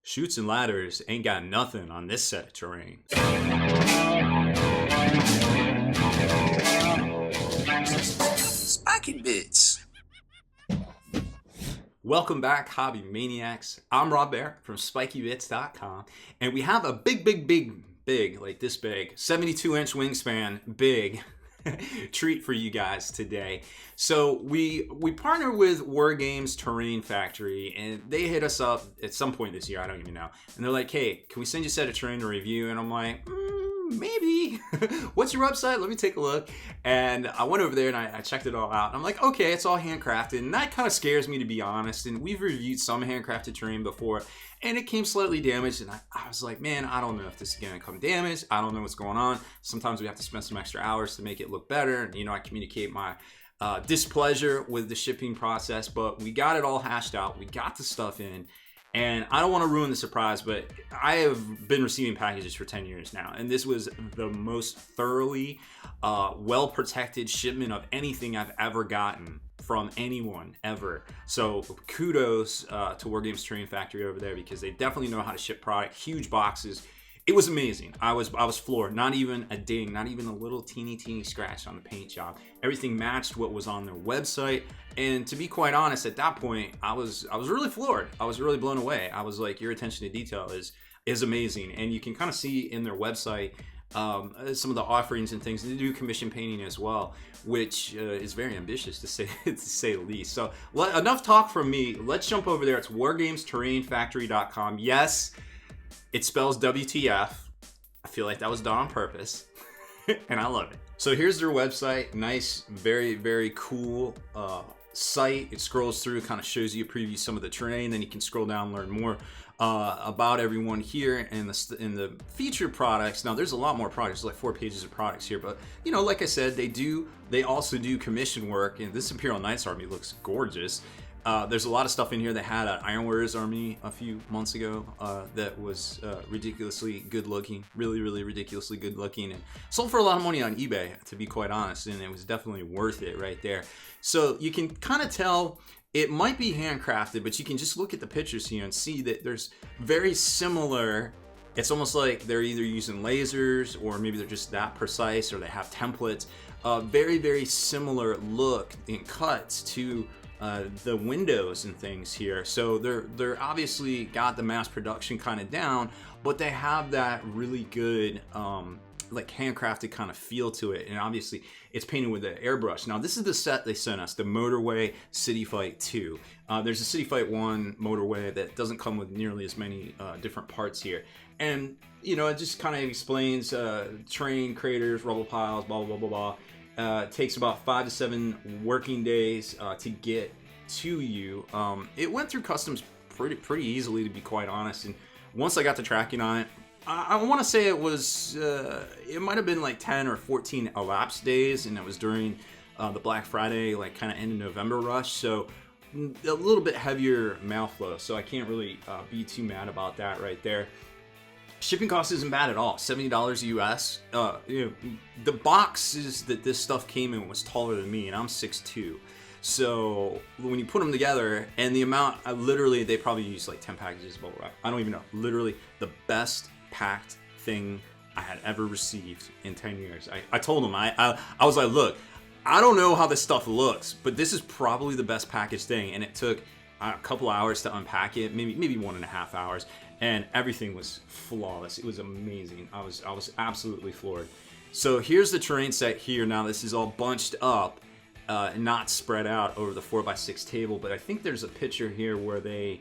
Chutes and ladders ain't got nothing on this set of terrain. Spiky bits. Welcome back, Hobby Maniacs. I'm Baer from SpikyBits.com, and we have a big, like this big, 72-inch wingspan, big treat for you guys today. So we partner with Wargame's Terrain Factory, and they hit us up at some point this year, I don't even know, and they're like, hey, can we send you a set of terrain to review? And I'm like, maybe. What's your website? Let me take a look. And I went over there and I checked it all out. And I'm like, okay, it's all handcrafted. And that kind of scares me, to be honest. And we've reviewed some handcrafted terrain before, and it came slightly damaged. And I was like, man, I don't know if this is going to come damaged. I don't know what's going on. Sometimes we have to spend some extra hours to make it look better. And, I communicate my displeasure with the shipping process. But we got it all hashed out. We got the stuff in. And I don't want to ruin the surprise, but I have been receiving packages for 10 years now. And this was the most thoroughly well-protected shipment of anything I've ever gotten from anyone ever. So kudos to Wargame's Terrain Factory over there, because they definitely know how to ship product, huge boxes. It was amazing. I was floored. Not even a ding, not even a little teeny scratch on the paint job. Everything matched what was on their website. And to be quite honest, at that point, I was really floored. I was really blown away. I was like, your attention to detail is amazing. And you can kind of see in their website some of the offerings and things. They do commission painting as well, which is very ambitious to say the least. So enough talk from me. Let's jump over there. It's wargamesterrainfactory.com. Yes, it spells WTF. I feel like that was done on purpose, and I love it. So here's their website. Nice, very cool site. It scrolls through, kind of shows you a preview some of the terrain. Then you can scroll down and learn more about everyone here and the featured products. Now there's a lot more products, like 4 pages of products here, but like I said, they also do commission work, and this Imperial Knights army looks gorgeous. There's a lot of stuff in here that had an Iron Warriors army a few months ago that was ridiculously good looking, really ridiculously good looking, and sold for a lot of money on eBay, to be quite honest, and it was definitely worth it right there. So you can kind of tell it might be handcrafted, but you can just look at the pictures here and see that there's very similar. It's almost like they're either using lasers, or maybe they're just that precise, or they have templates. Very similar look and cuts to the windows and things here. So they're obviously got the mass production kind of down, but they have that really good like handcrafted kind of feel to it. And obviously it's painted with the airbrush. Now this is the set they sent us, the Motorway City Fight 2. There's a City Fight 1 Motorway that doesn't come with nearly as many different parts here. And it just kind of explains terrain, craters, rubble piles, blah blah blah. It takes about 5 to 7 working days to get to you. It went through customs pretty easily, to be quite honest. And once I got the tracking on it, I want to say it was it might have been like 10 or 14 elapsed days, and it was during the Black Friday, like kind of end of November rush. So a little bit heavier mail flow. So I can't really be too mad about that right there. Shipping cost isn't bad at all, $70 US. The boxes that this stuff came in was taller than me, and I'm 6'2". So when you put them together, and the amount, they probably used like 10 packages of bubble wrap. I don't even know. Literally the best packed thing I had ever received in 10 years. I told them, I was like, look, I don't know how this stuff looks, but this is probably the best packaged thing. And it took a couple hours to unpack it, maybe 1.5 hours. And everything was flawless. It was amazing. I was absolutely floored. So here's the terrain set here. Now this is all bunched up, not spread out over the 4x6 table. But I think there's a picture here where they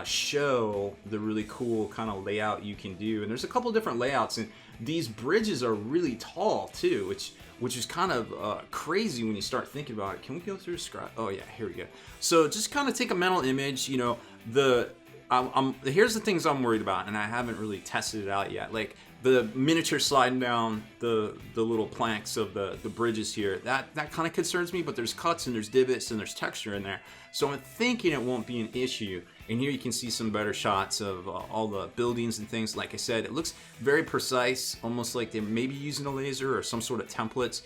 show the really cool kind of layout you can do. And there's a couple different layouts, and these bridges are really tall too, which is kind of crazy when you start thinking about it. Can we go through scrap? Oh yeah, here we go. So just kind of take a mental image. Here's the things I'm worried about, and I haven't really tested it out yet. Like the miniature sliding down the little planks of the bridges here, that kind of concerns me, but there's cuts and there's divots and there's texture in there. So I'm thinking it won't be an issue. And here you can see some better shots of all the buildings and things. Like I said, it looks very precise, almost like they're maybe using a laser or some sort of templates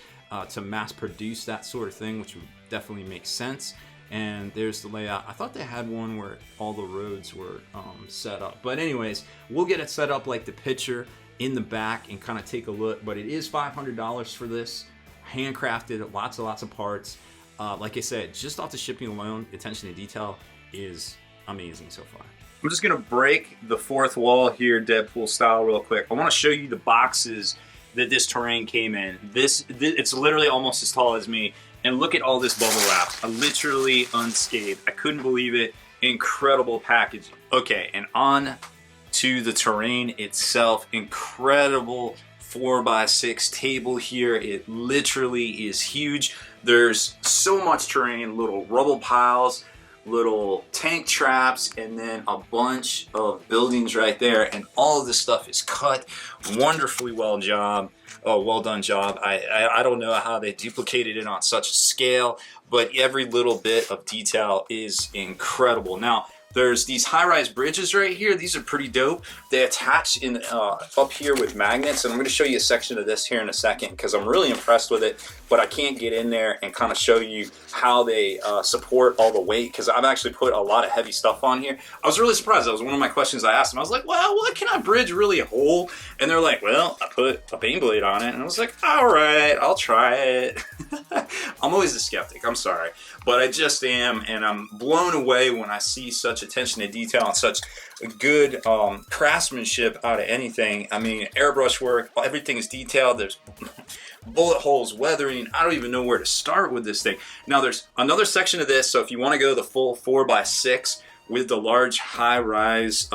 to mass produce that sort of thing, which would definitely make sense. And there's the layout. I thought they had one where all the roads were set up. But anyways, we'll get it set up like the picture in the back and kind of take a look. But it is $500 for this. Handcrafted, lots of parts. Like I said, just off the shipping alone, attention to detail is amazing so far. I'm just gonna break the fourth wall here, Deadpool style, real quick. I want to show you the boxes that this terrain came in. It's literally almost as tall as me. And look at all this bubble wrap. Literally unscathed. I couldn't believe it. Incredible packaging. Okay, and on to the terrain itself. Incredible 4x6 table here. It literally is huge. There's so much terrain, little rubble piles, little tank traps, and then a bunch of buildings right there. And all of this stuff is cut. Wonderfully well done job. I don't know how they duplicated it on such a scale, but every little bit of detail is incredible. Now, there's these high-rise bridges right here. These are pretty dope. They attach in up here with magnets, and I'm going to show you a section of this here in a second because I'm really impressed with it, but I can't get in there and kind of show you how they support all the weight because I've actually put a lot of heavy stuff on here. I was really surprised. That was one of my questions I asked them. I was like, well, what can I bridge really hold? And they're like, well, I put a paint blade on it. And I was like, all right, I'll try it. I'm always a skeptic. I'm sorry. But I just am, and I'm blown away when I see such attention to detail and such good craftsmanship out of anything. I mean, airbrush work, everything is detailed. There's bullet holes, weathering. I don't even know where to start with this thing. Now, there's another section of this, so if you want to go the full 4x6 with the large high-rise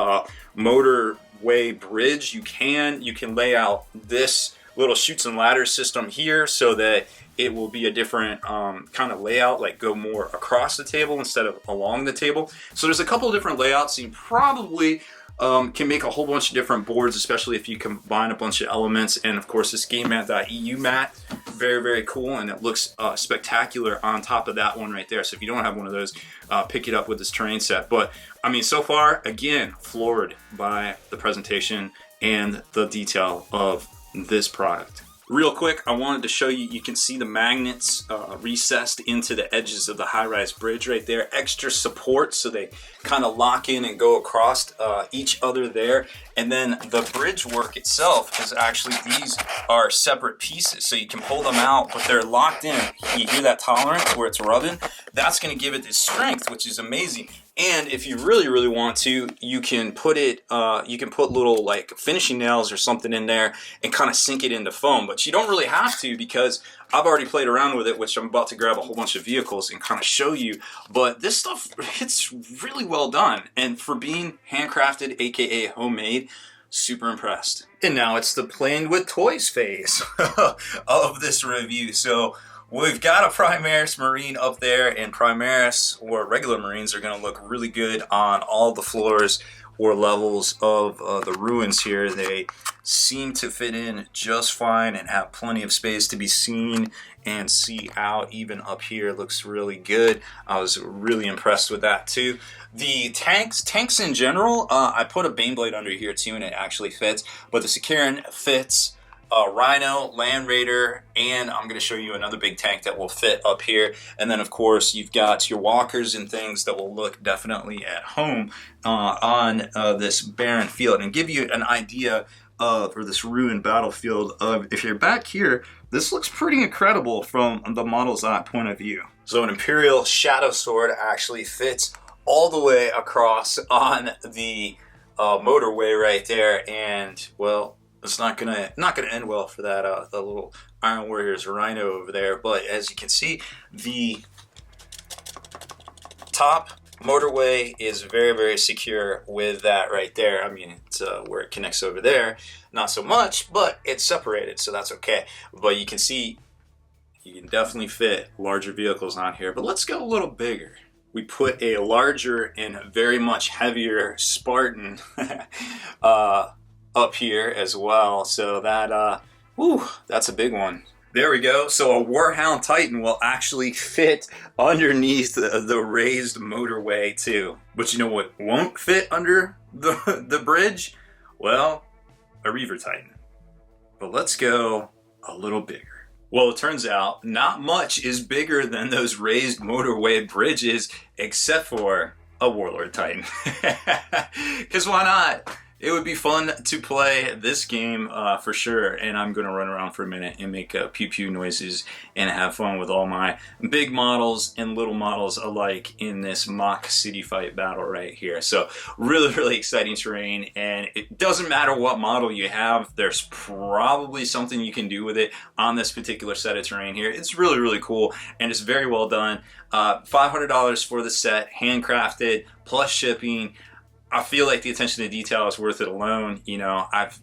motorway bridge, you can lay out this little chutes and ladders system here so that it will be a different kind of layout, like go more across the table instead of along the table. So there's a couple of different layouts. You probably can make a whole bunch of different boards, especially if you combine a bunch of elements. And of course, this GameMat.eu mat, very, very cool, and it looks spectacular on top of that one right there. So if you don't have one of those, pick it up with this terrain set. But I mean, so far, again, floored by the presentation and the detail of this product. Real quick, I wanted to show you, you can see the magnets recessed into the edges of the high-rise bridge right there. Extra support so they kind of lock in and go across each other there. And then the bridge work itself is actually, these are separate pieces. So you can pull them out, but they're locked in. You hear that tolerance where it's rubbing? That's going to give it this strength, which is amazing. And if you really, really want to, you can put it, you can put little like finishing nails or something in there and kind of sink it into foam. But you don't really have to because I've already played around with it, which I'm about to grab a whole bunch of vehicles and kind of show you. But this stuff, it's really well done. And for being handcrafted, aka homemade, super impressed. And now it's the playing with toys phase of this review. So we've got a Primaris Marine up there, and Primaris or regular Marines are going to look really good on all the floors or levels of the ruins here. They seem to fit in just fine and have plenty of space to be seen and see out. Even up here looks really good. I was really impressed with that too. The tanks in general, I put a Baneblade under here too and it actually fits, but the Sicaran fits. Rhino, Land Raider, and I'm going to show you another big tank that will fit up here. And then, of course, you've got your walkers and things that will look definitely at home on this barren field and give you an idea of, or this ruined battlefield of, if you're back here, this looks pretty incredible from the model's eye point of view. So an Imperial Shadow Sword actually fits all the way across on the motorway right there, and, well, it's not gonna end well for that the little Iron Warriors Rhino over there. But as you can see, the top motorway is very, very secure with that right there. I mean, it's where it connects over there, not so much, but it's separated, so that's okay. But you can see, you can definitely fit larger vehicles on here. But let's go a little bigger. We put a larger and very much heavier Spartan up here as well, so that that's a big one. There we go. So a Warhound Titan will actually fit underneath the raised motorway too. But you know what won't fit under the bridge? Well, a Reaver Titan. But let's go a little bigger. Well, it turns out not much is bigger than those raised motorway bridges, except for a Warlord Titan. Because why not? It would be fun to play this game for sure, and I'm going to run around for a minute and make pew pew noises and have fun with all my big models and little models alike in this mock city fight battle right here. So really exciting terrain, and it doesn't matter what model you have, there's probably something you can do with it on this particular set of terrain here. It's really cool, and it's very well done. $500 for the set, handcrafted, plus shipping. I feel like the attention to detail is worth it alone. You know, I've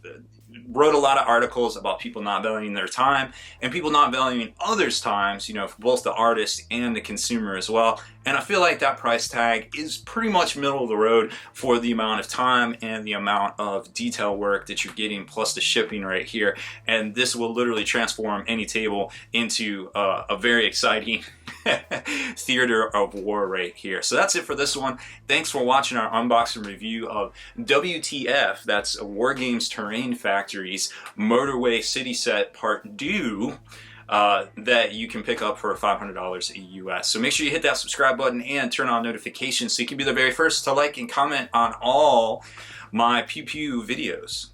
wrote a lot of articles about people not valuing their time and people not valuing others' times, you know, for both the artist and the consumer as well. And I feel like that price tag is pretty much middle of the road for the amount of time and the amount of detail work that you're getting, plus the shipping right here. And this will literally transform any table into a very exciting theater of war right here. So that's it for this one. Thanks for watching our unboxing review of WTF, that's Wargames Terrain Factory's Motorway City Set Part 2. That you can pick up for $500 US. So make sure you hit that subscribe button and turn on notifications so you can be the very first to like and comment on all my pew pew videos.